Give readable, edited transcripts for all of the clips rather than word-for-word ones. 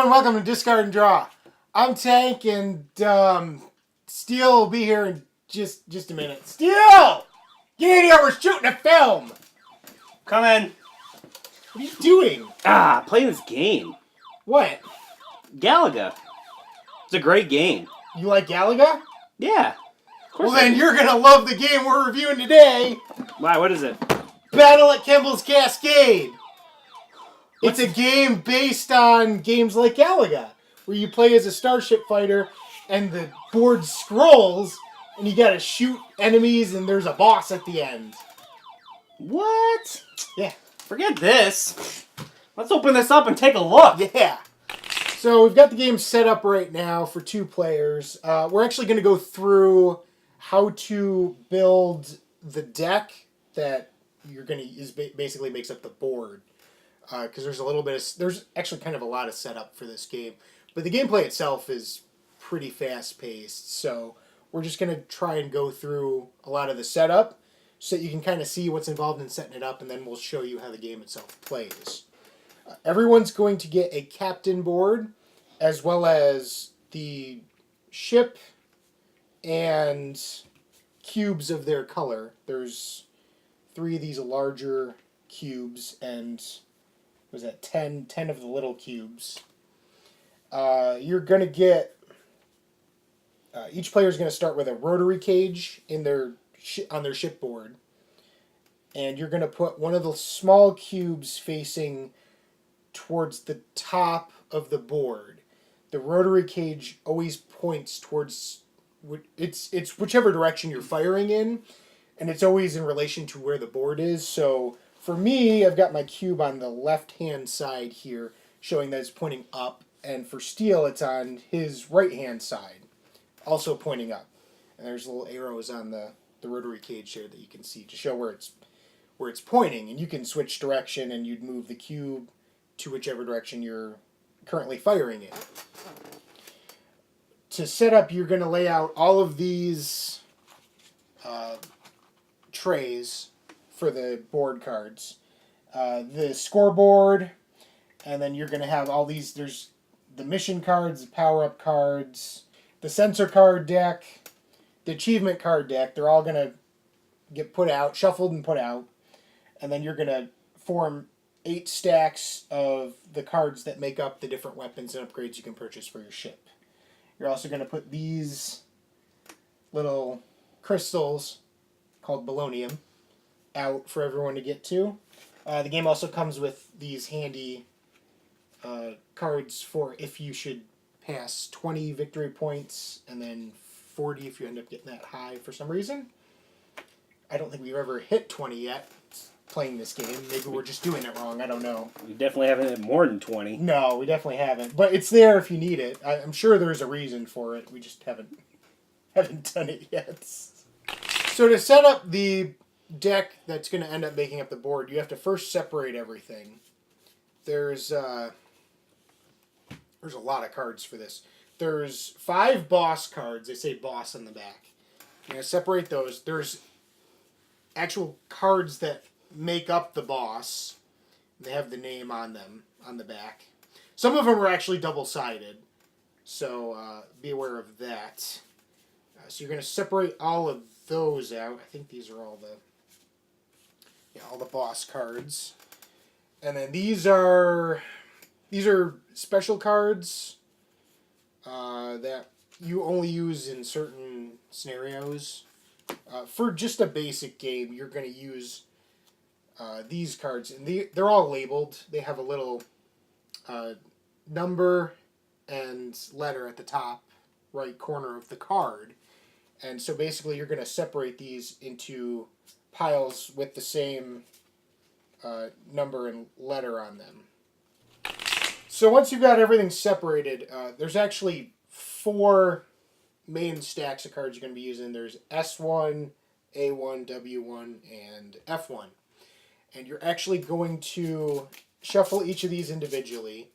everyone. Welcome to Discard and Draw. I'm Tank, and Steel will be here in just a minute. Steel! Get in here, we're shooting a film! Come in. What are you doing? Playing this game. What? Galaga. It's a great game. You like Galaga? Yeah. Well, then you're gonna love the game we're reviewing today. Why? What is it? Battle at Kembles Cascade. It's a game based on games like Galaga, where you play as a starship fighter, and the board scrolls, and you gotta shoot enemies, and there's a boss at the end. What? Yeah. Forget this. Let's open this up and take a look. Yeah. So we've got the game set up right now for 2 players. We're actually going to go through how to build the deck that you're going to use. Basically makes up the board, because there's actually kind of a lot of setup for this game, but the gameplay itself is pretty fast paced. So we're just going to try and go through a lot of the setup so that you can kind of see what's involved in setting it up, and then we'll show you how the game itself plays. Everyone's going to get a captain board, as well as the ship and cubes of their color. There's 3 of these larger cubes, and was that 10 of the little cubes. You're going to get... each player is going to start with a rotary cage in on their ship board, and you're going to put one of the small cubes facing towards the top of the board. The rotary cage always points towards... It's whichever direction you're firing in, and it's always in relation to where the board is. So for me, I've got my cube on the left-hand side here, showing that it's pointing up, and for Steel, it's on his right-hand side, also pointing up. And there's little arrows on the rotary cage here that you can see to show where it's pointing, and you can switch direction, and you'd move the cube to whichever direction you're currently firing in. To set up, you're going to lay out all of these trays for the board cards. The scoreboard, and then you're going to have all these. There's the mission cards, the power-up cards, the sensor card deck, the achievement card deck. They're all going to get put out, shuffled and put out. And then you're going to form 8 stacks of the cards that make up the different weapons and upgrades you can purchase for your ship. You're also going to put these little crystals called bolonium out for everyone to get to. The game also comes with these handy cards for if you should pass 20 victory points, and then 40 if you end up getting that high for some reason. I don't think we've ever hit 20 yet playing this game. Maybe we're just doing it wrong. I don't know. We definitely haven't hit more than 20. No, we definitely haven't. But it's there if you need it. I'm sure there's a reason for it. We just haven't done it yet. So to set up the deck that's going to end up making up the board, you have to first separate everything. There's a lot of cards for this. There's 5 boss cards. They say boss on the back. You're going to separate those. There's actual cards that make up the boss. They have the name on them on the back. Some of them are actually double-sided, so be aware of that. So you're going to separate all of those out. I think these are all the boss cards. And then these are special cards that you only use in certain scenarios. For just a basic game, you're going to use these cards, and they're all labeled. They have a little number and letter at the top right corner of the card, and so basically you're going to separate these into piles with the same number and letter on them. So once you've got everything separated, there's actually 4 main stacks of cards you're going to be using. There's S1, A1, W1, and F1. And you're actually going to shuffle each of these individually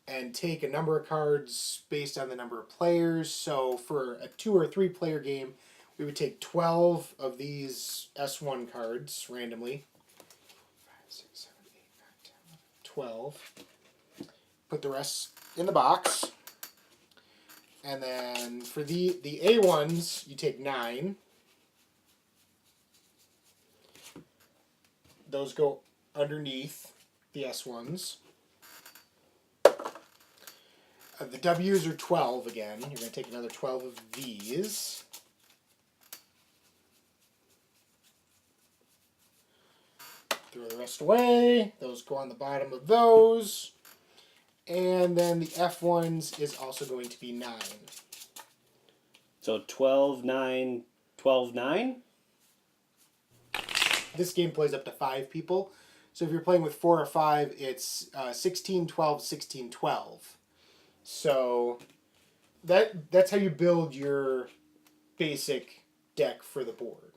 and take a number of cards based on the number of players. So for a 2 or 3 player game, we would take 12 of these S1 cards randomly. 5, 6, 7, 8, 9, 10, 11, 12. Put the rest in the box. And then for the A ones, you take 9. Those go underneath the S ones. The W's are 12 again. You're going to take another 12 of these. Throw the rest away. Those go on the bottom of those. And then the F1s is also going to be 9. So 12, 9, 12, 9? This game plays up to 5 people. So if you're playing with 4 or 5, it's 16, 12, 16, 12. So that's how you build your basic deck for the board.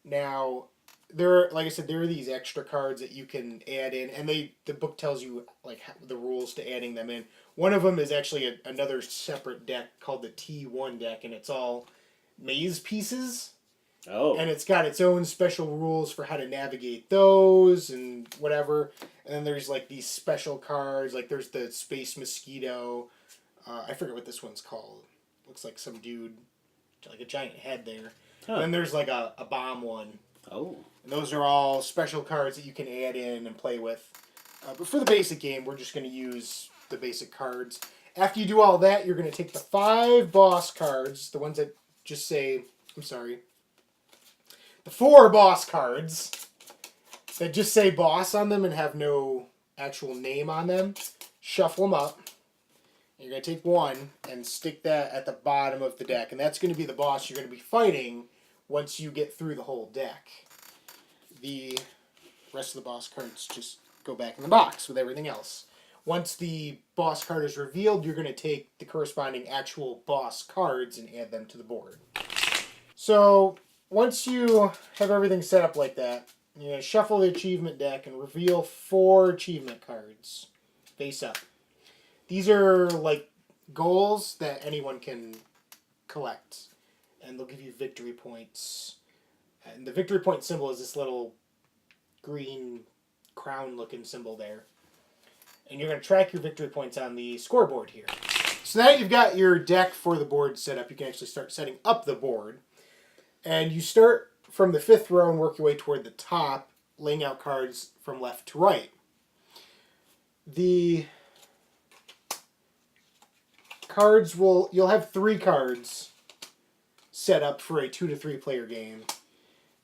Now, like I said, there are these extra cards that you can add in, and the book tells you like the rules to adding them in. One of them is actually another separate deck called the T1 deck, and it's all maze pieces. Oh. And it's got its own special rules for how to navigate those and whatever. And then there's like these special cards, like there's the Space Mosquito. I forget what this one's called. Looks like some dude, like a giant head there. Huh. And then there's like a bomb one. Oh. And those are all special cards that you can add in and play with. But for the basic game, we're just going to use the basic cards. After you do all that, you're going to take the 5 boss cards, the ones that just say, the 4 boss cards that just say boss on them and have no actual name on them. Shuffle them up. You're going to take one and stick that at the bottom of the deck. And that's going to be the boss you're going to be fighting once you get through the whole deck. The rest of the boss cards just go back in the box with everything else. Once the boss card is revealed, you're going to take the corresponding actual boss cards and add them to the board. So once you have everything set up like that, you're going to shuffle the achievement deck and reveal 4 achievement cards face up. These are like goals that anyone can collect, and they'll give you victory points. And the victory point symbol is this little green crown-looking symbol there. And you're going to track your victory points on the scoreboard here. So now that you've got your deck for the board set up, you can actually start setting up the board. And you start from the 5th row and work your way toward the top, laying out cards from left to right. The cards you'll have 3 cards set up for a 2 to 3 player game.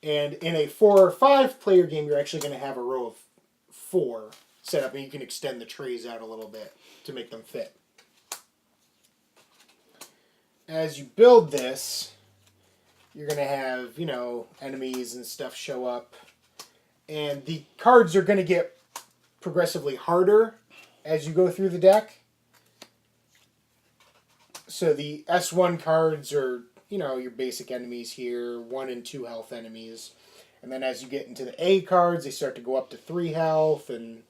And in a 4 or 5 player game, you're actually going to have a row of 4 set up, and you can extend the trays out a little bit to make them fit. As you build this, you're going to have, enemies and stuff show up. And the cards are going to get progressively harder as you go through the deck. So the S1 cards are, your basic enemies here, 1 and 2 health enemies. And then as you get into the A cards, they start to go up to 3 health, and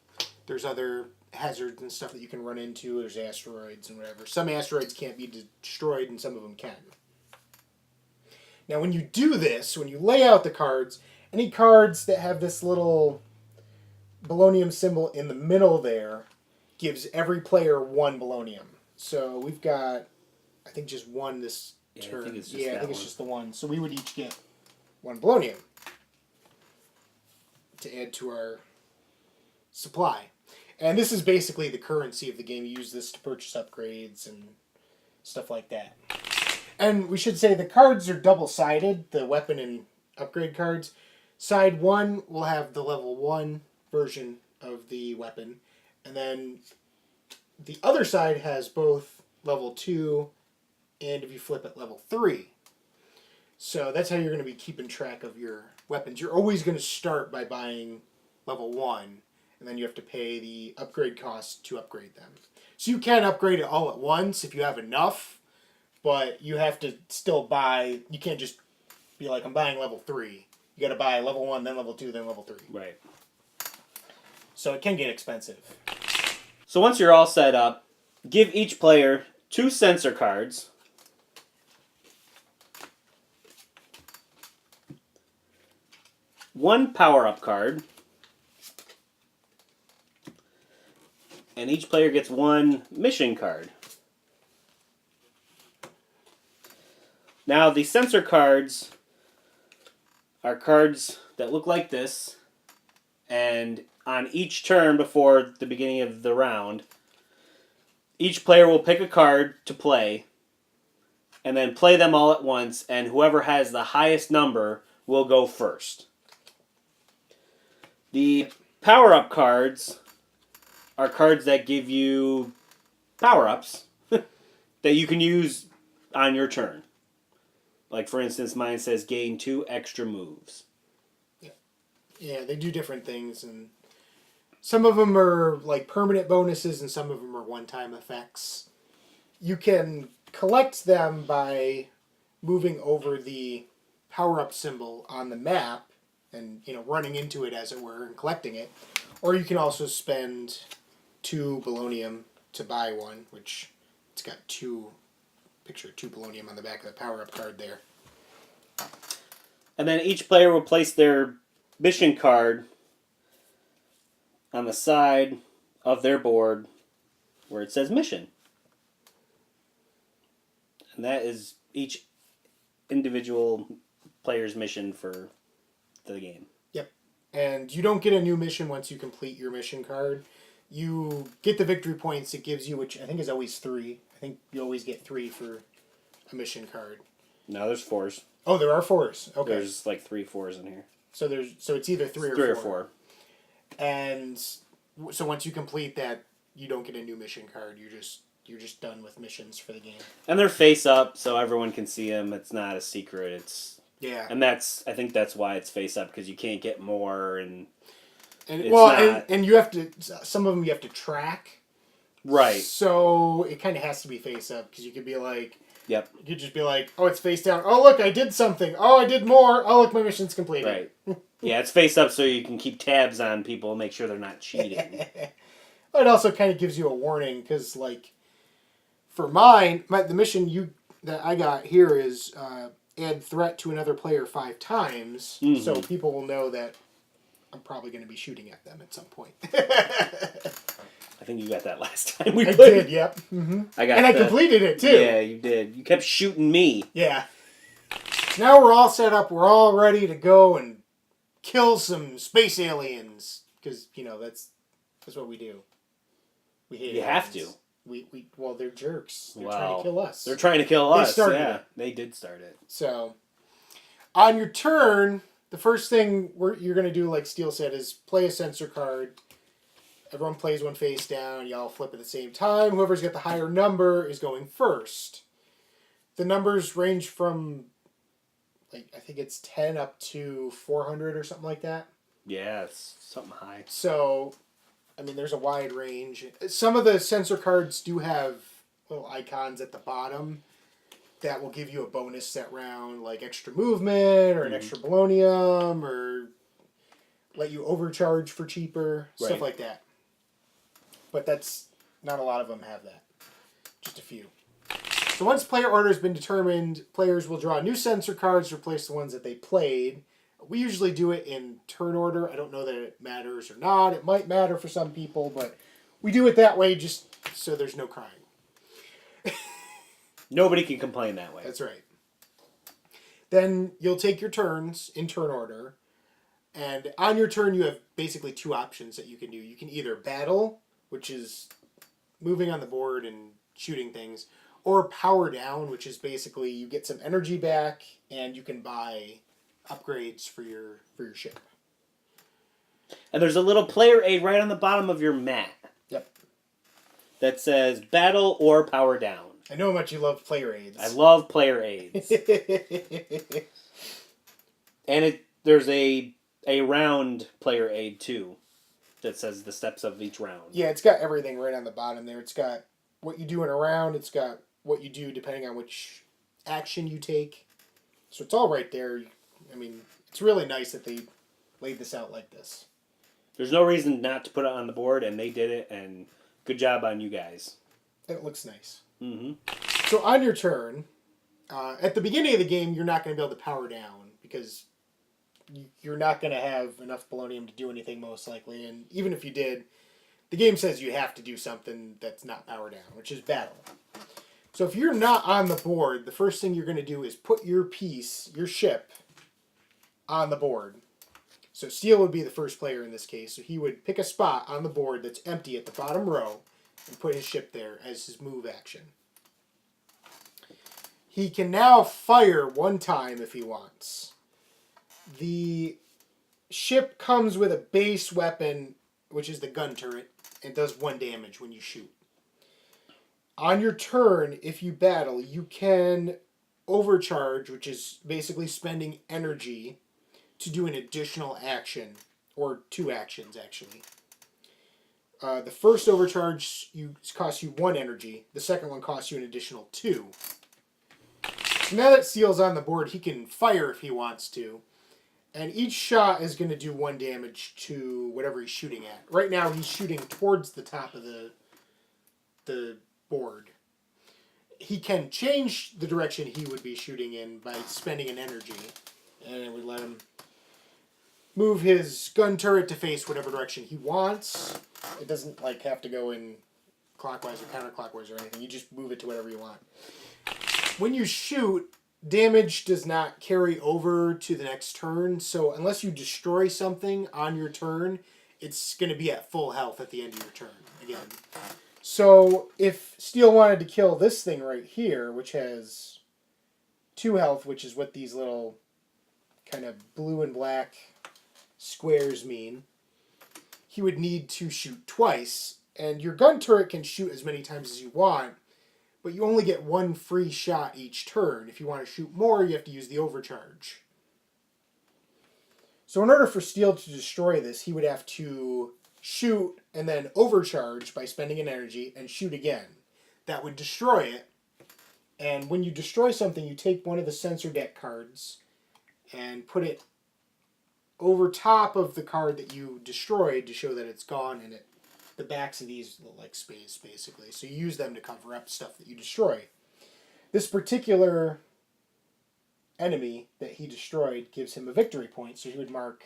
there's other hazards and stuff that you can run into. There's asteroids and whatever. Some asteroids can't be destroyed, and some of them can. Now, when you do this, when you lay out the cards, any cards that have this little bolognium symbol in the middle there gives every player 1 bolognium. So we've got, I think, just 1 this turn. I think it's just the 1. So we would each get 1 bolognium to add to our supply. And this is basically the currency of the game. You use this to purchase upgrades and stuff like that. And we should say the cards are double-sided, the weapon and upgrade cards. Side 1 will have the level 1 version of the weapon. And then the other side has both level 2 and, if you flip it, level 3. So that's how you're going to be keeping track of your weapons. You're always going to start by buying level 1, and then you have to pay the upgrade cost to upgrade them. So you can upgrade it all at once if you have enough, but you have to still buy. You can't just be like, I'm buying level 3. You got to buy level 1, then level 2, then level 3. Right. So it can get expensive. So once you're all set up, give each player 2 sensor cards. 1 power-up card. And each player gets one mission card. Now, the sensor cards are cards that look like this, and on each turn before the beginning of the round, each player will pick a card to play, and then play them all at once, and whoever has the highest number will go first. The power-up cards are cards that give you power-ups that you can use on your turn. Like, for instance, mine says gain 2 extra moves. Yeah, they do different things, and some of them are like permanent bonuses, and some of them are one-time effects. You can collect them by moving over the power-up symbol on the map and, running into it, as it were, and collecting it. Or you can also spend 2 polonium to buy one, which it's got 2 polonium on the back of the power-up card there. And then each player will place their mission card on the side of their board where it says mission. And that is each individual player's mission for the game. Yep. And you don't get a new mission once you complete your mission card. You get the victory points it gives you, which I think is always 3. I think you always get 3 for a mission card. No, there's 4s. Oh, there are 4s. Okay. There's like 3 4s in here. So it's either 3 or 4. 3 or 4. And so once you complete that, you don't get a new mission card. You're just done with missions for the game. And they're face up, so everyone can see them. It's not a secret. Yeah. And I think that's why it's face up, because you can't get more and you have to, some of them you have to track. Right. So it kind of has to be face up, because you could be like, yep. You could just be like, oh, it's face down. Oh, look, I did something. Oh, I did more. Oh, look, my mission's completed. Right. Yeah, it's face up so you can keep tabs on people and make sure they're not cheating. It also kind of gives you a warning, because, like, for mine, the mission that I got here is add threat to another player 5 times, so people will know that I'm probably going to be shooting at them at some point. I think you got that last time we I played. did, yep. Mm-hmm. I completed it, too. Yeah, you did. You kept shooting me. Yeah. Now we're all set up. We're all ready to go and kill some space aliens. Because, that's what we do. We hate aliens. You have to. Well, they're jerks. They're Wow. trying to kill us. They're trying to kill us. They started yeah, it. They did start it. So, on your turn, the first thing you're going to do, like Steele said, is play a sensor card. Everyone plays one face down. Y'all flip at the same time. Whoever's got the higher number is going first. The numbers range from, like, I think it's 10 up to 400 or something like that. Yeah, it's something high. So, I mean, there's a wide range. Some of the sensor cards do have little icons at the bottom that will give you a bonus that round, like extra movement or an extra polonium, or let you overcharge for cheaper, stuff like that. But that's not a lot of them have that. Just a few. So once player order has been determined, players will draw new sensor cards to replace the ones that they played. We usually do it in turn order. I don't know that it matters or not. It might matter for some people, but we do it that way just so there's no crying. Nobody can complain that way. That's right. Then you'll take your turns in turn order, and on your turn you have basically 2 options that you can do. You can either battle, which is moving on the board and shooting things, or power down, which is basically you get some energy back and you can buy upgrades for your ship. And there's a little player aid right on the bottom of your mat. Yep. That says battle or power down. I know how much you love player aids. I love player aids. And there's a round player aid too that says the steps of each round. Yeah, it's got everything right on the bottom there. It's got what you do in a round. It's got what you do depending on which action you take. So it's all right there. I mean, it's really nice that they laid this out like this. There's no reason not to put it on the board, and they did it, and good job on you guys. It looks nice. Mm-hmm. So on your turn, at the beginning of the game, you're not going to be able to power down because you're not going to have enough polonium to do anything most likely. And even if you did, the game says you have to do something that's not power down, which is battle. So if you're not on the board, the first thing you're going to do is put your piece, your ship, on the board. So Steel would be the first player in this case. So he would pick a spot on the board that's empty at the bottom row and put his ship there as his move action. He can now fire one time if he wants. The ship comes with a base weapon, which is the gun turret, and does 1 damage when you shoot. On your turn, if you battle, you can overcharge, which is basically spending energy to do an additional action, or 2 actions actually. The first overcharge costs you 1 energy. The second one costs you an additional 2. So now that Steel's on the board, he can fire if he wants to. And each shot is going to do 1 damage to whatever he's shooting at. Right now he's shooting towards the top of the board. He can change the direction he would be shooting in by spending an energy. And it would let him move his gun turret to face whatever direction he wants. It doesn't like have to go in clockwise or counterclockwise or anything. You just move it to whatever you want. When you shoot, damage does not carry over to the next turn. So unless you destroy something on your turn, it's going to be at full health at the end of your turn again. So if Steel wanted to kill this thing right here, which has 2 health, which is what these little kind of blue and black squares mean, he would need to shoot twice. And your gun turret can shoot as many times as you want, but you only get 1 free shot each turn. If you want to shoot more, you have to use the overcharge. So in order for Steel to destroy this, he would have to shoot and then overcharge by spending an energy and shoot again. That would destroy it. And when you destroy something, you take one of the sensor deck cards and put it over top of the card that you destroyed to show that it's gone, and the backs of these look like space, basically. So you use them to cover up stuff that you destroy. This particular enemy that he destroyed gives him a victory point, so he would mark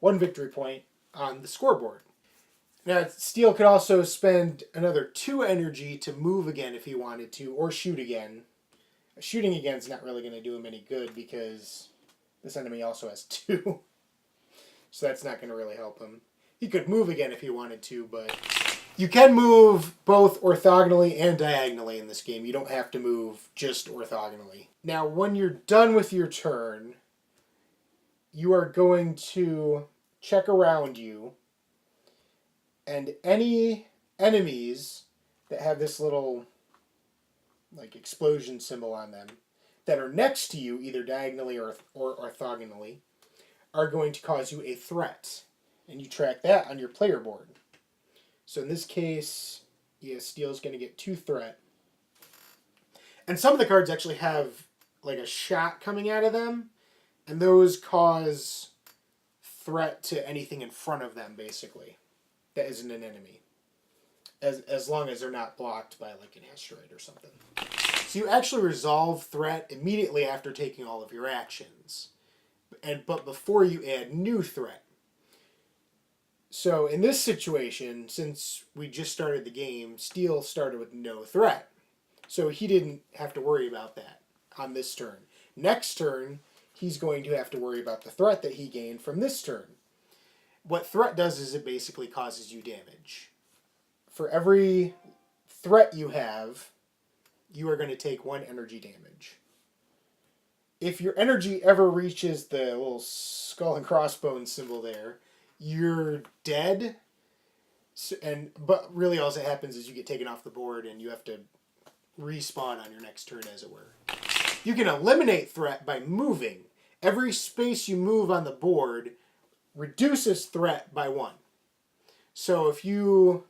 1 victory point on the scoreboard. Now, Steel could also spend another 2 energy to move again if he wanted to, or shoot again. Shooting again is not really going to do him any good because this enemy also has 2. So that's not going to really help him. He could move again if he wanted to, but you can move both orthogonally and diagonally in this game. You don't have to move just orthogonally. Now, when you're done with your turn, you are going to check around you, and any enemies that have this little like explosion symbol on them that are next to you, either diagonally or orthogonally, are going to cause you a threat. And you track that on your player board. So in this case, yeah, Steel's going to get 2 threat. And some of the cards actually have like a shot coming out of them, and those cause threat to anything in front of them, basically, that isn't an enemy. As long as they're not blocked by like an asteroid or something. So you actually resolve threat immediately after taking all of your actions. But before you add new threat. So in this situation, since we just started the game, Steel started with no threat. So he didn't have to worry about that on this turn. Next turn, he's going to have to worry about the threat that he gained from this turn. What threat does is it basically causes you damage. For every threat you have, you are going to take 1 energy damage. If your energy ever reaches the little skull and crossbones symbol there, you're dead. But really all that happens is you get taken off the board and you have to respawn on your next turn, as it were. You can eliminate threat by moving. Every space you move on the board reduces threat by 1. So if you,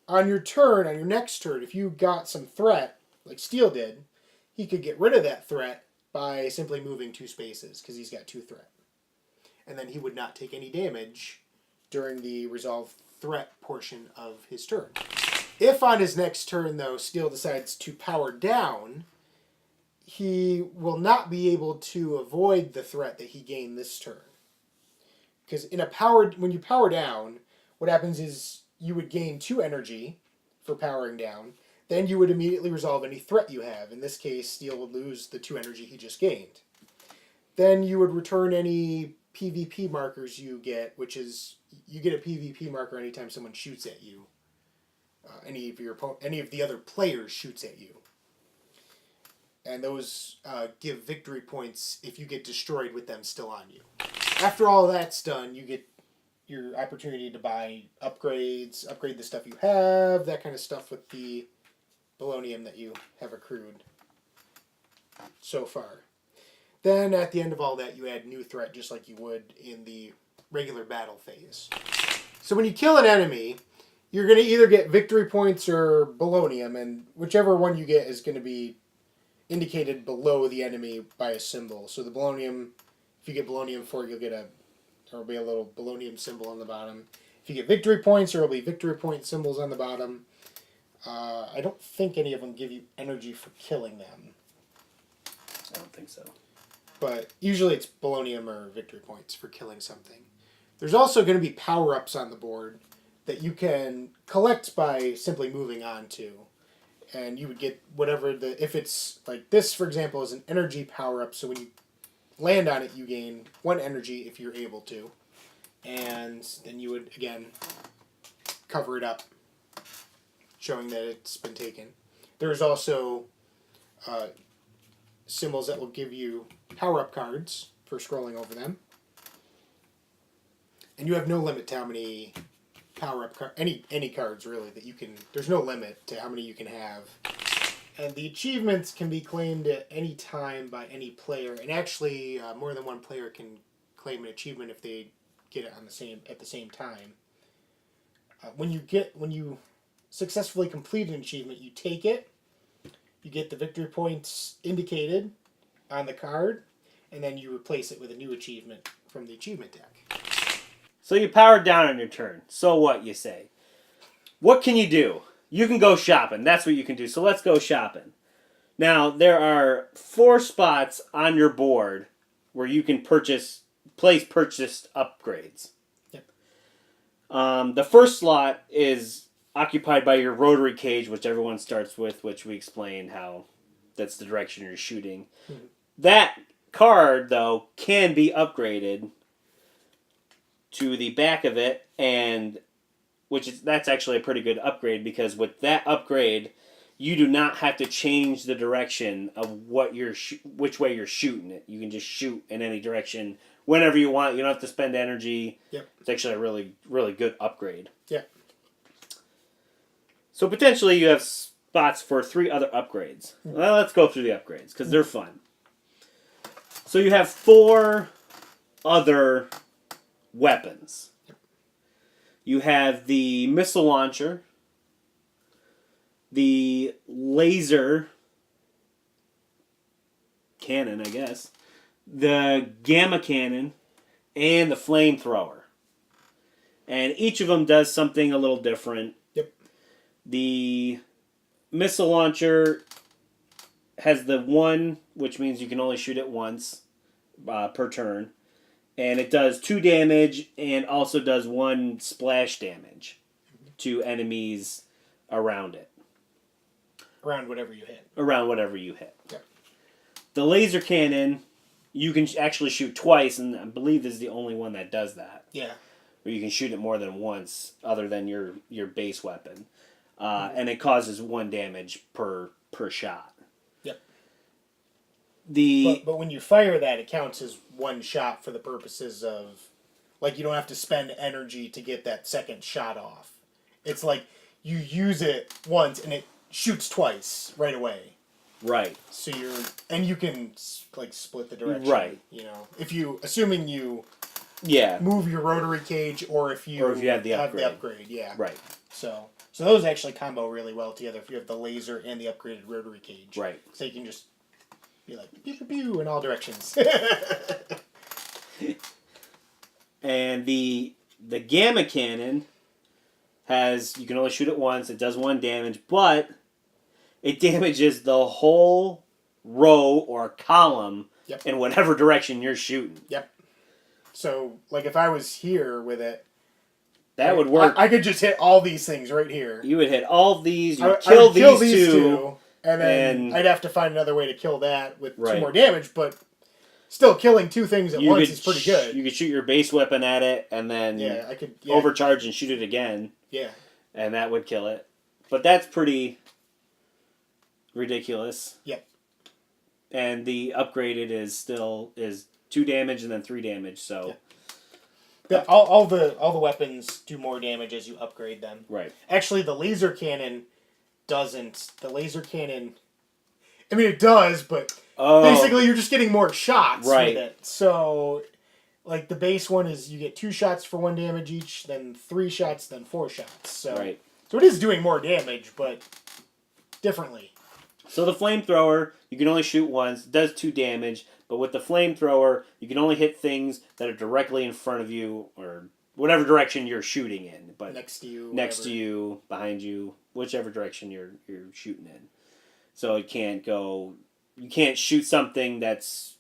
on your next turn, if you got some threat, like Steel did, he could get rid of that threat by simply moving 2 spaces, because he's got 2 threat. And then he would not take any damage during the resolve threat portion of his turn. If on his next turn, though, Steel decides to power down, he will not be able to avoid the threat that he gained this turn. Because when you power down, what happens is you would gain 2 energy for powering down. Then you would immediately resolve any threat you have. In this case, Steel would lose the 2 energy he just gained. Then you would return any PvP markers you get, which is you get a PvP marker anytime someone shoots at you. Any of the other players shoots at you, and those give victory points if you get destroyed with them still on you. After all that's done, you get your opportunity to buy upgrades, upgrade the stuff you have, that kind of stuff with the Bolonium that you have accrued so far. Then at the end of all that, you add new threat just like you would in the regular battle phase. So when you kill an enemy, you're going to either get victory points or Bolonium, and whichever one you get is going to be indicated below the enemy by a symbol. So the Bolonium, if you get Bolonium for it, there'll be a little Bolonium symbol on the bottom. If you get victory points, there will be victory point symbols on the bottom. I don't think any of them give you energy for killing them. I don't think so. But usually it's Bolonium or victory points for killing something. There's also going to be power-ups on the board that you can collect by simply moving on to. And you would get whatever if it's like this, for example, is an energy power-up. So when you land on it, you gain 1 energy if you're able to. And then you would, again, cover it up, showing that it's been taken. There's also symbols that will give you power-up cards for scrolling over them. And you have no limit to how many power-up any cards, really, that you can... There's no limit to how many you can have. And the achievements can be claimed at any time by any player. And actually, more than one player can claim an achievement if they get it at the same time. When you successfully complete an achievement, you take it. You get the victory points indicated on the card, and then you replace it with a new achievement from the achievement deck. So you powered down on your turn. So what, you say? What can you do? You can go shopping. That's what you can do. So let's go shopping. Now, there are 4 spots on your board where you can place purchased upgrades. Yep. The first slot is occupied by your rotary cage, which everyone starts with, which we explained how that's the direction you're shooting. Mm-hmm. That card, though, can be upgraded to the back of it, and that's actually a pretty good upgrade, because with that upgrade, you do not have to change the direction of which way you're shooting it. You can just shoot in any direction whenever you want. You don't have to spend energy. Yep. It's actually a really, really good upgrade. Yeah. So potentially you have spots for 3 other upgrades. Well, let's go through the upgrades, because they're fun. So you have 4 other weapons. You have the missile launcher, the laser cannon, I guess, the gamma cannon, and the flamethrower. And each of them does something a little different. Yep. The missile launcher has the 1, which means you can only shoot it once per turn. And it does 2 damage and also does 1 splash damage to enemies around it. Around whatever you hit. Around whatever you hit. Yep. The laser cannon, you can actually shoot twice, and I believe this is the only one that does that. Yeah. Where you can shoot it more than once, other than your base weapon. And it causes 1 damage per shot. Yep. But when you fire that, it counts as 1 shot for the purposes of... Like, you don't have to spend energy to get that second shot off. It's like you use it once, and it shoots twice right away. Right. So you can like split the direction. Right. You know, assuming you Yeah. move your rotary cage, or if you have the upgrade. Yeah. Right. So those actually combo really well together if you have the laser and the upgraded rotary cage. Right. So you can just be like pew pew pew in all directions. And the gamma cannon you can only shoot it once. It does 1 damage, but it damages the whole row or column in whatever direction you're shooting. Yep. So, like, if I was here with it, That would work. I could just hit all these things right here. You would hit all of these. You would I would kill these two. and then I'd have to find another way to kill that with 2 more Right. damage, but still killing 2 things at once is pretty good. You could shoot your base weapon at it and then I could overcharge and shoot it again. Yeah. And that would kill it. But that's pretty ridiculous. Yep. And the upgraded is 2 damage and then 3 damage, so all the weapons do more damage as you upgrade them. right. Actually, the laser cannon doesn't. The laser cannon, I mean, it does, but basically you're just getting more shots with it. So, like, the base one is you get 2 shots for 1 damage each, then 3 shots, then 4 shots. So, so it is doing more damage, but differently. So the flamethrower, you can only shoot once, does 2 damage, but with the flamethrower, you can only hit things that are directly in front of you, or whatever direction you're shooting in. But next to you, behind you, whichever direction you're shooting in. So it can't go. You can't shoot something that's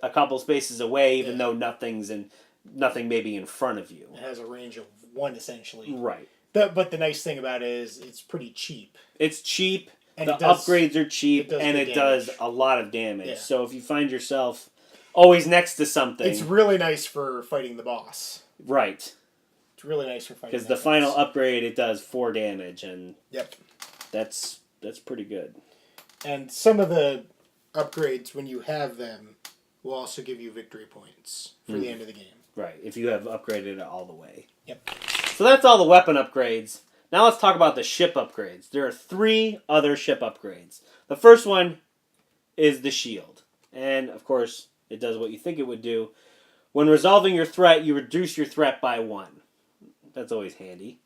a couple spaces away, even though nothing may be in front of you. It has a range of 1 essentially. Right. But the nice thing about it is it's pretty cheap. It's cheap. And the upgrades are cheap, and it does a lot of damage. Yeah. So if you find yourself always next to something... It's really nice for fighting the boss. Right. It's really nice for fighting because the final upgrade, it does 4 damage, and that's pretty good. And some of the upgrades, when you have them, will also give you victory points for the end of the game. Right, if you have upgraded it all the way. Yep. So that's all the weapon upgrades. Now let's talk about the ship upgrades. There are 3 other ship upgrades. The first one is the shield. And, of course, it does what you think it would do. When resolving your threat, you reduce your threat by 1. That's always handy.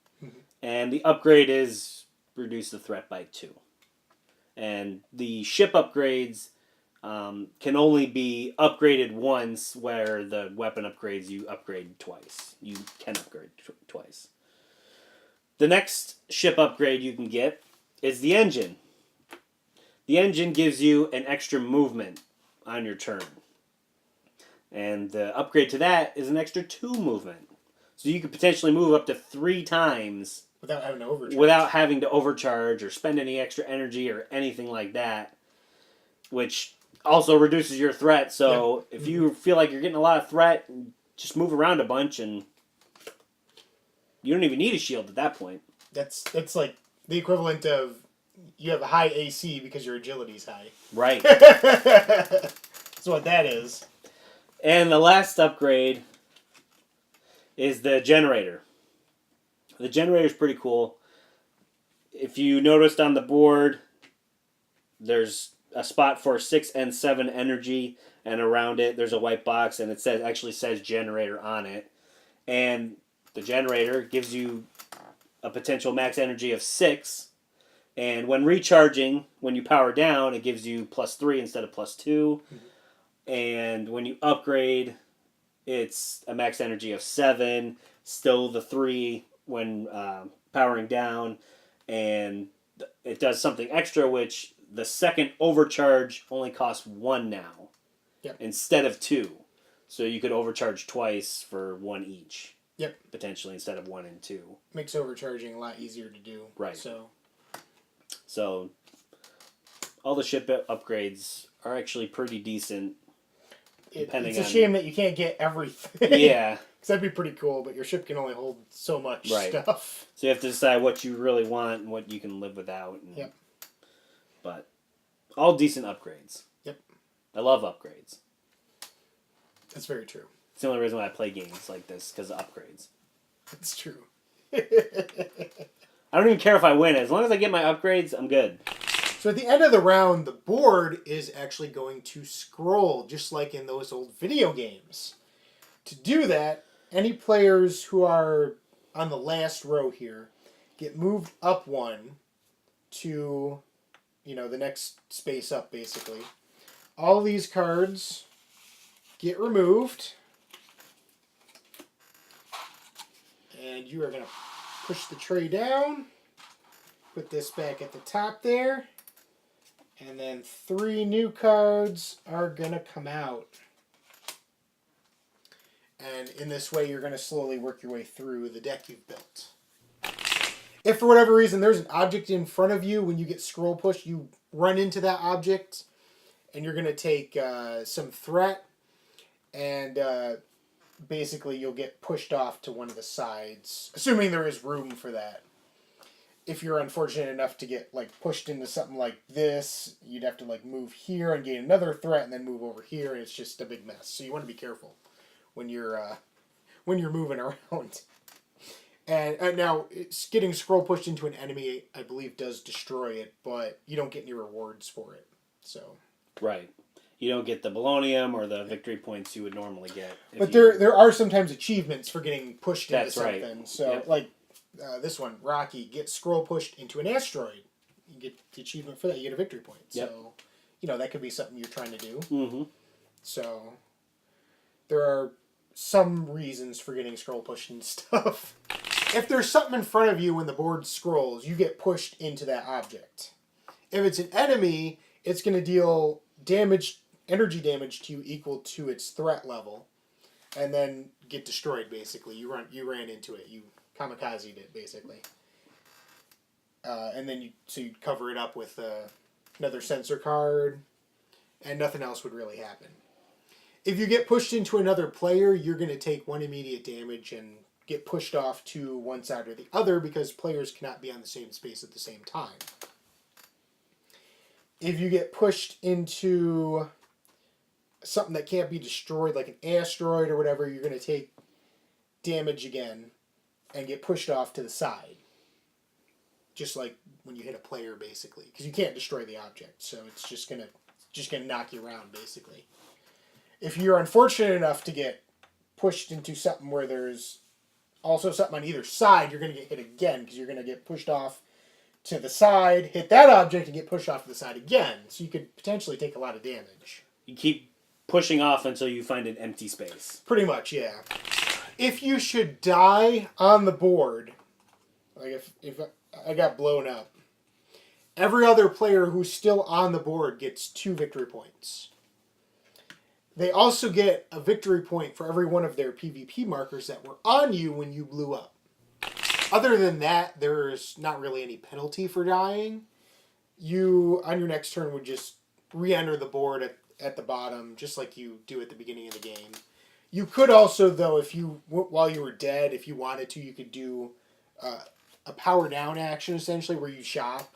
And the upgrade is reduce the threat by 2. And the ship upgrades can only be upgraded once, where the weapon upgrades you upgrade twice. You can upgrade twice. The next ship upgrade you can get is the engine. The engine gives you an extra movement on your turn. And the upgrade to that is an extra 2 movement. So you could potentially move up to 3 times without having to overcharge. Or spend any extra energy or anything like that. Which also reduces your threat. So if you feel like you're getting a lot of threat, just move around a bunch and you don't even need a shield at that point. That's like the equivalent of you have a high AC because your agility's high. Right. That's what that is. And the last upgrade is the generator. The generator is pretty cool. If you noticed on the board, there's a spot for 6 and 7 energy, and around it there's a white box, and it actually says generator on it. And the generator gives you a potential max energy of 6, and when recharging, when you power down, it gives you +3 instead of +2. And when you upgrade, it's a max energy of 7, still the 3 when powering down, and it does something extra, which the second overcharge only costs 1 now, instead of 2. So you could overcharge twice for 1 each. Yep. Potentially instead of 1 and 2. Makes overcharging a lot easier to do. Right. So all the ship upgrades are actually pretty decent. It's a shame that you can't get everything. Yeah. Because that'd be pretty cool, but your ship can only hold so much stuff. So you have to decide what you really want and what you can live without. But all decent upgrades. Yep. I love upgrades. That's very true. It's the only reason why I play games like this, because of upgrades. That's true. I don't even care if I win. As long as I get my upgrades, I'm good. So at the end of the round, the board is actually going to scroll, just like in those old video games. To do that, any players who are on the last row here get moved up 1 to, the next space up, basically. All these cards get removed. And you are going to push the tray down. Put this back at the top there. And then 3 new cards are going to come out. And in this way, you're going to slowly work your way through the deck you've built. If for whatever reason there's an object in front of you, when you get scroll push, you run into that object, and you're going to take some threat, and basically you'll get pushed off to one of the sides, assuming there is room for that. If you're unfortunate enough to get like pushed into something like this, you'd have to like move here and gain another threat, and then move over here, and it's just a big mess. So you want to be careful when you're moving around. And now, it's getting scroll pushed into an enemy, I believe, does destroy it, but you don't get any rewards for it. So Right. You don't get the Bolognium or the victory points you would normally get. But there are sometimes achievements for getting pushed into That's something. right. So, Yep. like this one, Rocky, get scroll pushed into an asteroid. You get the achievement for that. You get a victory point. Yep. So, that could be something you're trying to do. Mm-hmm. So, there are some reasons for getting scroll pushed and stuff. If there's something in front of you when the board scrolls, you get pushed into that object. If it's an enemy, it's going to deal energy damage to you equal to its threat level, and then get destroyed. Basically, you ran into it, you kamikazed it basically, and then you'd cover it up with another sensor card, and nothing else would really happen. If you get pushed into another player, you're going to take 1 immediate damage and get pushed off to one side or the other, because players cannot be on the same space at the same time. If you get pushed into something that can't be destroyed, like an asteroid or whatever, you're going to take damage again and get pushed off to the side. Just like when you hit a player, basically. Because you can't destroy the object, so it's just going to knock you around, basically. If you're unfortunate enough to get pushed into something where there's also something on either side, you're going to get hit again, because you're going to get pushed off to the side, hit that object, and get pushed off to the side again. So you could potentially take a lot of damage. You keep pushing off until you find an empty space. Pretty much, yeah. If you should die on the board, like if I got blown up, every other player who's still on the board gets 2 victory points. They also get a victory point for every one of their PvP markers that were on you when you blew up. Other than that, there's not really any penalty for dying. You, on your next turn, would just re-enter the board at the bottom, just like you do at the beginning of the game. You could also, though, while you were dead, if you wanted to, you could do a power down action, essentially, where you shop.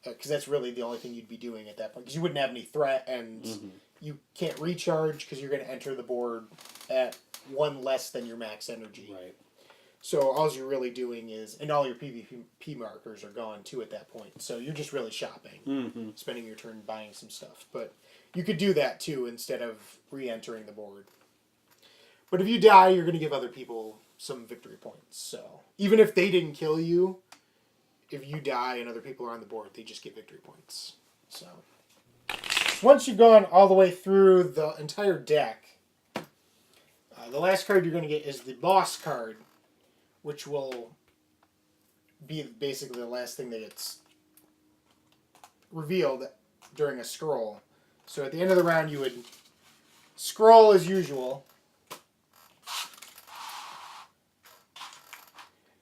Because that's really the only thing you'd be doing at that point. Because you wouldn't have any threat, and you can't recharge, because you're going to enter the board at 1 less than your max energy. Right. So all you're really doing is, and all your PvP markers are gone too at that point. So you're just really shopping, spending your turn buying some stuff. But you could do that too instead of re-entering the board. But if you die, you're going to give other people some victory points. So even if they didn't kill you, if you die and other people are on the board, they just get victory points. So once you've gone all the way through the entire deck, the last card you're going to get is the boss card, which will be basically the last thing that gets revealed during a scroll. So at the end of the round, you would scroll as usual,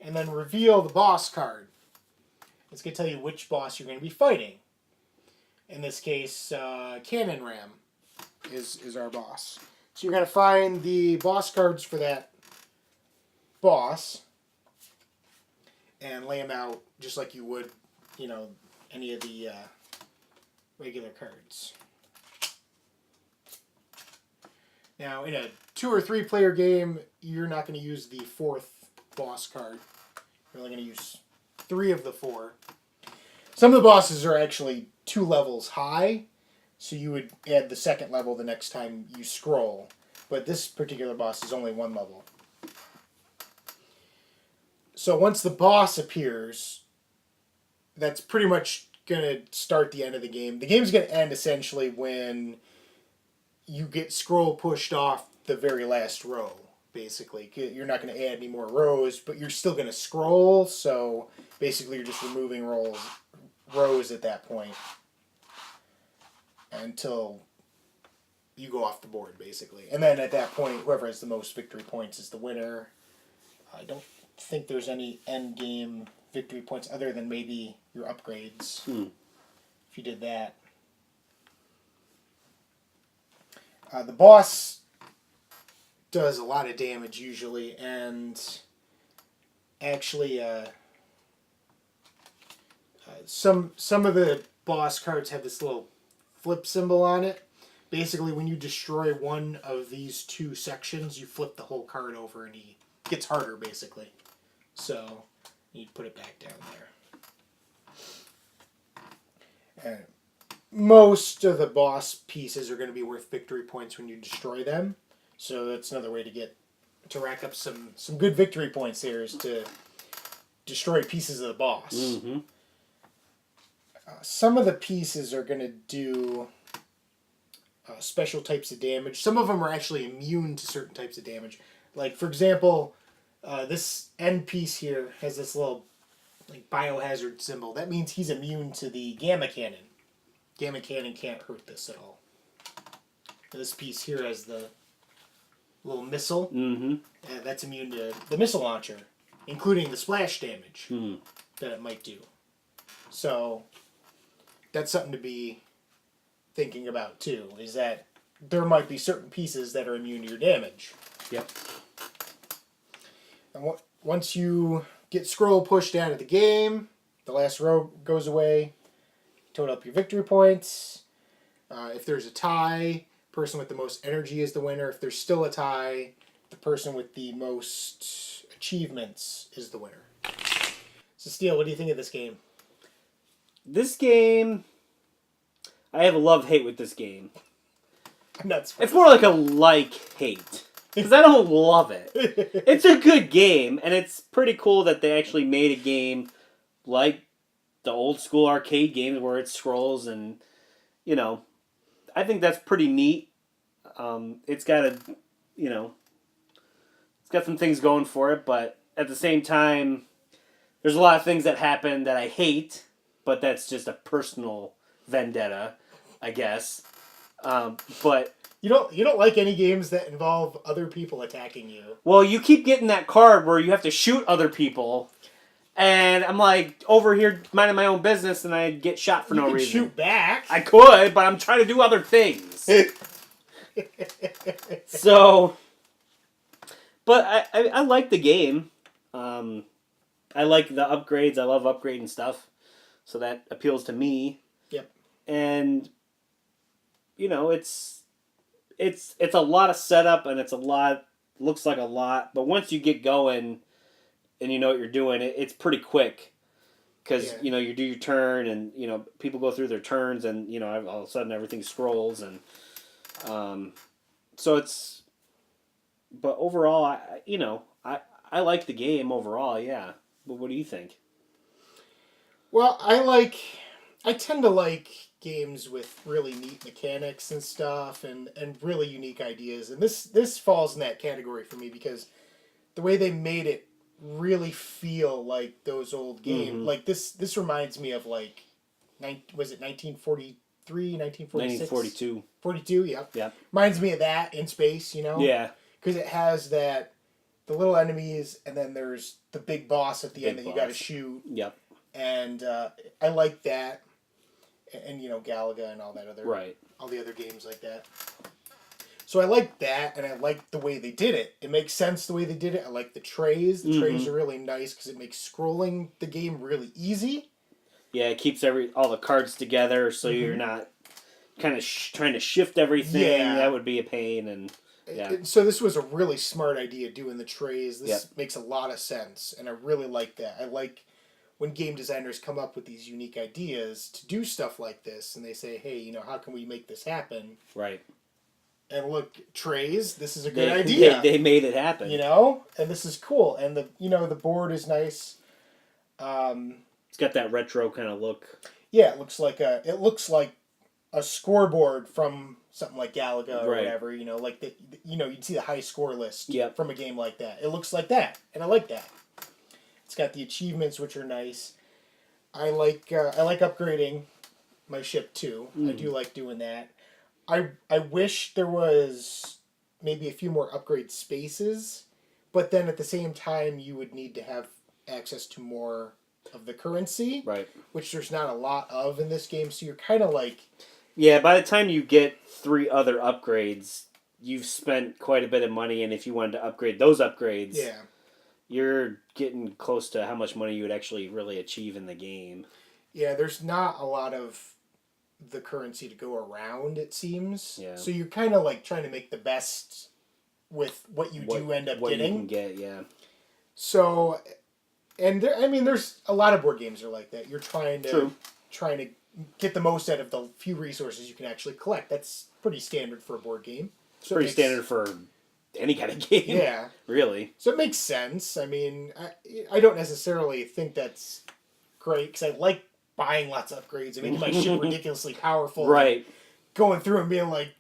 and then reveal the boss card. It's going to tell you which boss you're going to be fighting. In this case, Cannon Ram is our boss. So you're going to find the boss cards for that boss and lay them out just like you would, any of the regular cards. Now, in a 2 or 3 player game, you're not going to use the 4th boss card. You're only going to use 3 of the 4. Some of the bosses are actually 2 levels high, so you would add the 2nd level the next time you scroll. But this particular boss is only 1 level. So once the boss appears, that's pretty much going to start the end of the game. The game's going to end essentially when you get scroll pushed off the very last row, basically. You're not going to add any more rows, but you're still going to scroll, so basically you're just removing rows at that point until you go off the board basically. And then at that point, whoever has the most victory points is the winner. I don't think there's any end game victory points other than maybe your upgrades. If you did that. The boss does a lot of damage usually, and actually some of the boss cards have this little flip symbol on it. Basically, when you destroy one of these two sections, you flip the whole card over and he gets harder, basically. So, you put it back down there. And most of the boss pieces are going to be worth victory points when you destroy them. So that's another way to rack up some good victory points here, is to destroy pieces of the boss. Mm-hmm. Some of the pieces are going to do special types of damage. Some of them are actually immune to certain types of damage. Like, for example, this end piece here has this little like biohazard symbol. That means he's immune to the gamma cannon. Gamma cannon can't hurt this at all. This piece here has the little missile. Mm-hmm. That's immune to the missile launcher, including the splash damage Mm. that it might do. So that's something to be thinking about too, is that there might be certain pieces that are immune to your damage. Yep. And once you get scroll pushed out of the game, the last row goes away, total up your victory points. If there's a tie, person with the most energy is the winner. If there's still a tie, the person with the most achievements is the winner. So Steele, what do you think of this game? This game, I have a love-hate with this game. I'm not surprised. It's more like a like-hate. Because I don't love it. It's a good game, and it's pretty cool that they actually made a game like the old school arcade games where it scrolls, and, you know, I think that's pretty neat. It's got it's got some things going for it, but at the same time, there's a lot of things that happen that I hate, but that's just a personal vendetta, I guess. But you don't like any games that involve other people attacking you. well, you keep getting that card where you have to shoot other people, and I'm like over here minding my own business, and I get shot for no reason. You can shoot back. I could, but I'm trying to do other things. So, but I like the game. I like the upgrades. I love upgrading stuff, so that appeals to me. Yep. And it's a lot of setup, and looks like a lot, but once you get going and you know what you're doing, it's pretty quick, because you do your turn, and people go through their turns, and all of a sudden everything scrolls, and so it's, but overall I like the game overall, yeah. But what do you think? Well, I tend to like games with really neat mechanics and stuff, and really unique ideas. And this falls in that category for me, because the way they made it really feel like those old games. Mm-hmm. Like this reminds me of like, was it 1943, 1946? 1942. 42, yep. Yep. Reminds me of that in space, Yeah. Because it has the little enemies, and then there's the big boss at the end that you got to shoot. Yep. And I like that, and Galaga and all that all the other games like that. So I like that, and I like the way they did it. It makes sense the way they did it. I like the trays. The trays are really nice because it makes scrolling the game really easy. Yeah, it keeps all the cards together, so you're not kind of trying to shift everything. Yeah. That would be a pain, and yeah. So this was a really smart idea, doing the trays. This makes a lot of sense, and I really like that. I like when game designers come up with these unique ideas to do stuff like this, and they say, hey, how can we make this happen? Right. And look, trays, this is a good idea. They made it happen. And this is cool. And the board is nice. It's got that retro kind of look. Yeah, it looks like a scoreboard from something like Galaga or whatever. Like you'd see the high score list from a game like that. It looks like that, and I like that. It's got the achievements, which are nice. I like upgrading my ship too. I do like doing that. I wish there was maybe a few more upgrade spaces, but then at the same time you would need to have access to more of the currency, Right. which there's not a lot of in this game. So you're kind of like, Yeah, by the time you get 3 other upgrades, you've spent quite a bit of money, and if you wanted to upgrade those upgrades, yeah, you're getting close to how much money you would actually really achieve in the game. yeah. There's not a lot of the currency to go around. It seems. Yeah. So you're kind of like trying to make the best with what you do end up what getting. you can get, yeah. So, and there, I mean, there's a lot of board games are like that. You're True. trying to get the most out of the few resources you can actually collect. That's pretty standard for a board game. It's pretty standard for any kind of game. Yeah. Really. So it makes sense. I mean, I don't necessarily think that's great because I like buying lots of upgrades and making my ship ridiculously powerful. Right. Going through and being like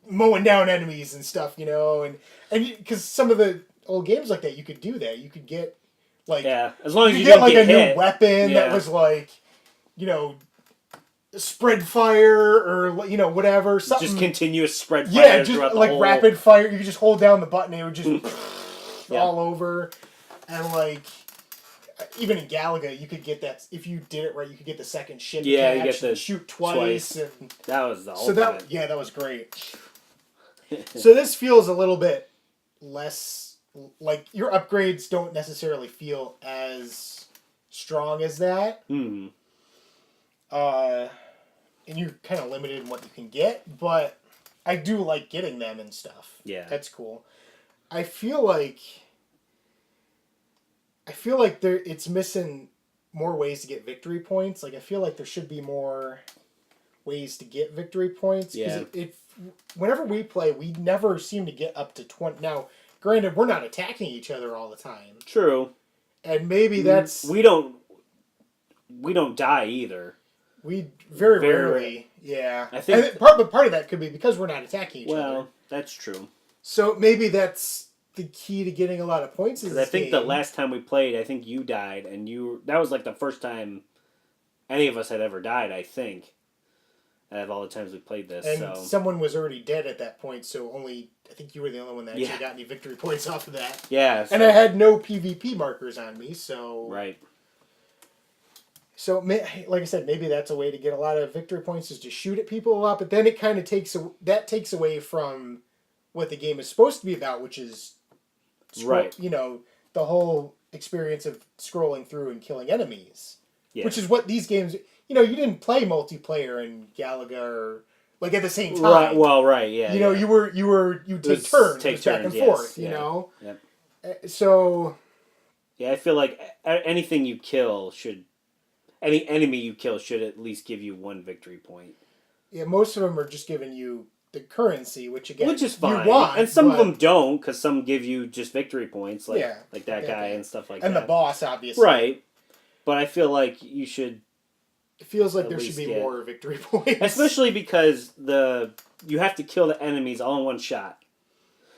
mowing down enemies and stuff, you know, and because some of the old games like that, you could do that. You could get like as long as you get don't like get a hit. new weapon that was like, you know, spread fire or you know whatever something. Just continuous spread fire. Yeah, just throughout the like whole... rapid fire. You could just hold down the button and it would just all over, and like. Even in Galaga, you could get that if you did it right. You could get the second ship. Yeah, catch you get the shoot twice. And, that was the so ultimate. that was great. So this feels a little bit less like your upgrades don't necessarily feel as strong as that. Hmm. And you're kind of limited in what you can get, but I do like getting them and stuff. Yeah, that's cool. I feel like it's missing more ways to get victory points. Like I feel like there should be more ways to get victory points. Yeah. Whenever we play, we never seem to get up to 20. Now, granted, we're not attacking each other all the time. True. And maybe that's we don't die either. We very rarely. Yeah. I think and part of that could be because we're not attacking each other. Well, that's true. So maybe that's the key to getting a lot of points. Because I think the last time we played, I think you died, and that was like the first time any of us had ever died. I think. Out of all the times we played this, and someone was already dead at that point, so I think you were the only one that actually got any victory points off of that. Yeah, and I had no PvP markers on me, so right. So, like I said, maybe that's a way to get a lot of victory points is to shoot at people a lot, but then it kind of takes away from what the game is supposed to be about, which is right. You know, the whole experience of scrolling through and killing enemies, which is what these games. You know, you didn't play multiplayer in Galaga or like at the same time. Right. Well, right. Yeah. You know, you take turns, back and forth. You know. Yep. So. Yeah, I feel like anything you kill any enemy you kill should at least give you 1 victory point. Yeah, most of them are just giving you the currency, which is fine. You want, and some of them don't, because some give you just victory points, like that guy and stuff like that. And the boss, obviously. Right. But I feel like you should... It feels like there should be more victory points. Especially because you have to kill the enemies all in one shot.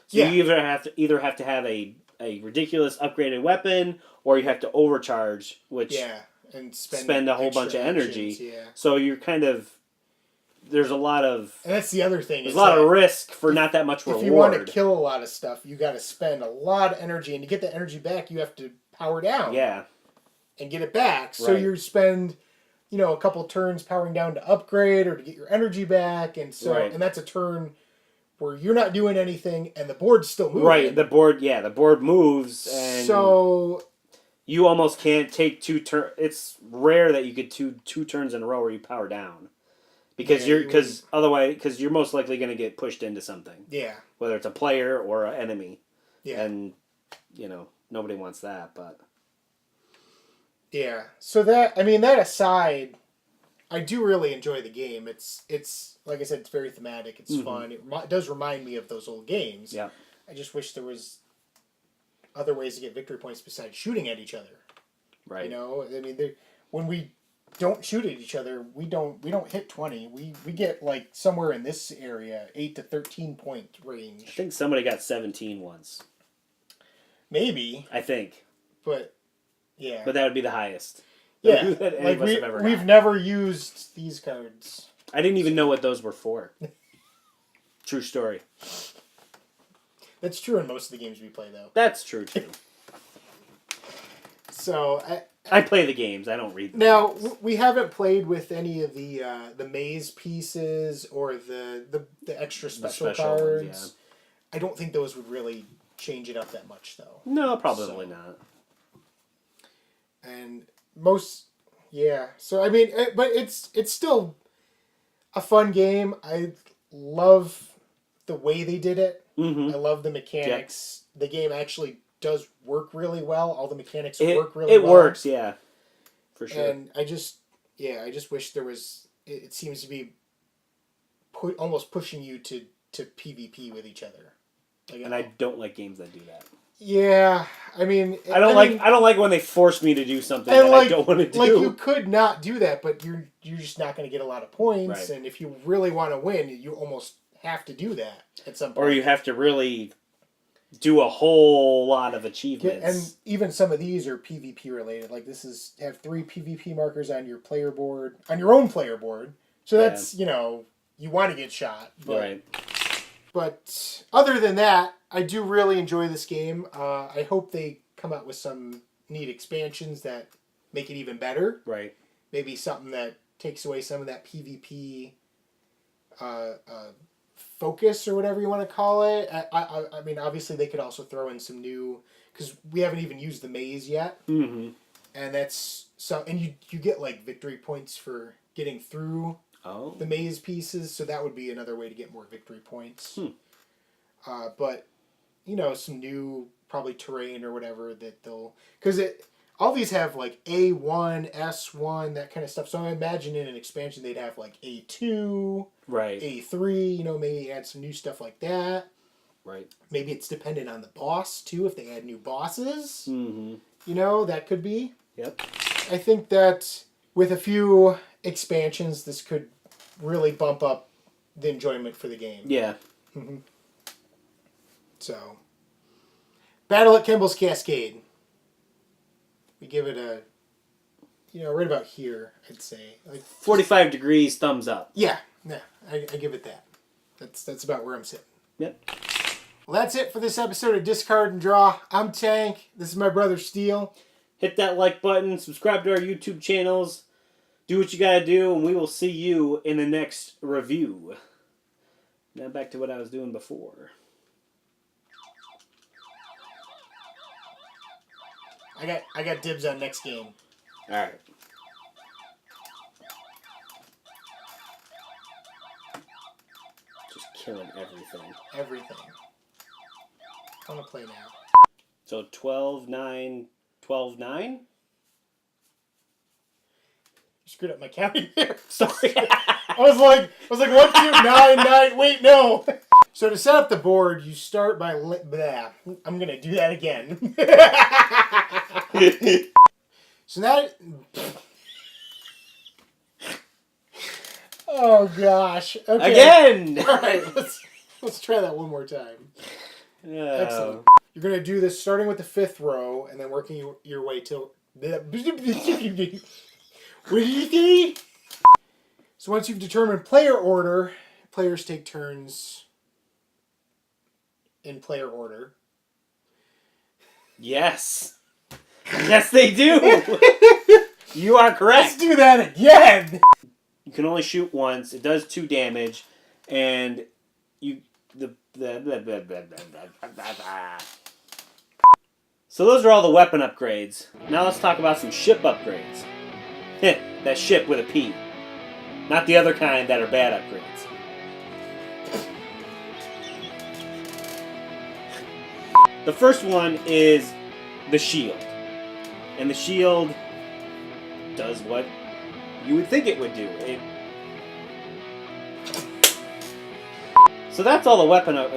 So you either have to have a ridiculous upgraded weapon, or you have to overcharge, which and spend a whole bunch of energy. Actions, So you're kind of... There's a lot of... And that's the other thing. There's a lot of risk for not that much reward. If you want to kill a lot of stuff, you got to spend a lot of energy. And to get the energy back, you have to power down. Yeah. And get it back. So you spend... a couple turns powering down to upgrade or to get your energy back, and and that's a turn where you're not doing anything and the board's still moving. Right, the board moves, and so you almost can't take 2 turns. It's rare that you get two turns in a row where you power down, because otherwise you're most likely going to get pushed into something. Yeah, whether it's a player or an enemy. Yeah, and nobody wants that, but. Yeah, so that aside, I do really enjoy the game. It's like I said, it's very thematic. It's fun. It does remind me of those old games. Yeah. I just wish there was other ways to get victory points besides shooting at each other. Right. I mean, when we don't shoot at each other, we don't hit 20. We get like somewhere in this area 8 to 13 point range. I think somebody got 17 once. Maybe. I think. But. Yeah. But that would be the highest. Yeah. Like we've never used these cards. I didn't even know what those were for. True story. That's true in most of the games we play, though. That's true, too. So I play the games. I don't read them. now we haven't played with any of the maze pieces or the extra special special cards. ones, I don't think those would really change it up that much, though. No, probably not. And most, yeah. So I mean, but it's still a fun game. I love the way they did it. Mm-hmm. I love the mechanics. Yep. The game actually does work really well. All the mechanics work really well. It works, yeah. For sure. And I just wish there was... It seems to be almost pushing you to PvP with each other. Like, and I don't like games that do that. Yeah, I mean... I don't like when they force me to do something that I don't want to do. Like, you could not do that, but you're just not going to get a lot of points. Right. And if you really want to win, you almost have to do that at some point. Or you have to really do a whole lot of achievements. And even some of these are PvP related. Like this have 3 PvP markers on your player board, on your own player board. So that's, you want to get shot. But, right. But other than that, I do really enjoy this game. I hope they come out with some neat expansions that make it even better. Right. Maybe something that takes away some of that PvP focus or whatever you want to call it. I mean, obviously they could also throw in some new, because we haven't even used the maze yet. Mm-hmm. And that's so, and you get like victory points for getting through the maze pieces, so that would be another way to get more victory points. But some new probably terrain or whatever that they'll, because all these have like A1, S1, that kind of stuff. So I imagine in an expansion they'd have like A2, right, A3. Maybe add some new stuff like that. Right. Maybe it's dependent on the boss too. If they add new bosses, mm-hmm. That could be. Yep. I think that with a few expansions, this could really bump up the enjoyment for the game. Yeah. Mm-hmm. So, Battle at Kembles Cascade. We give it a, right about here, I'd say. Like 45 degrees, thumbs up. Yeah, I give it that. That's about where I'm sitting. Yep. Well, that's it for this episode of Discard and Draw. I'm Tank. This is my brother Steele. Hit that like button, subscribe to our YouTube channels, do what you gotta do, and we will see you in the next review. Now back to what I was doing before. I got dibs on next game. Alright. Just killing everything. Everything. I want to play now. So 12-9, 12-9? You screwed up my counting there. Sorry. I was like 1, 2, 9, 9. Wait, no. So to set up the board, you start by I'm gonna do that again. So now, oh gosh. Okay. Again. All right, let's try that one more time. Excellent. You're gonna do this starting with the 5th row and then working your way till. What do you think? So once you've determined player order, players take turns in player order. Yes. Yes, they do. You are correct. Let's do that again. You can only shoot once. It does 2 damage, and So those are all the weapon upgrades. Now let's talk about some ship upgrades. That ship with a P. Not the other kind that are bad upgrades. The first one is the shield. And the shield does what you would think it would do. So that's all the weapon am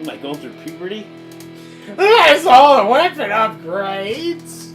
I going through puberty? That's all the weapon upgrades.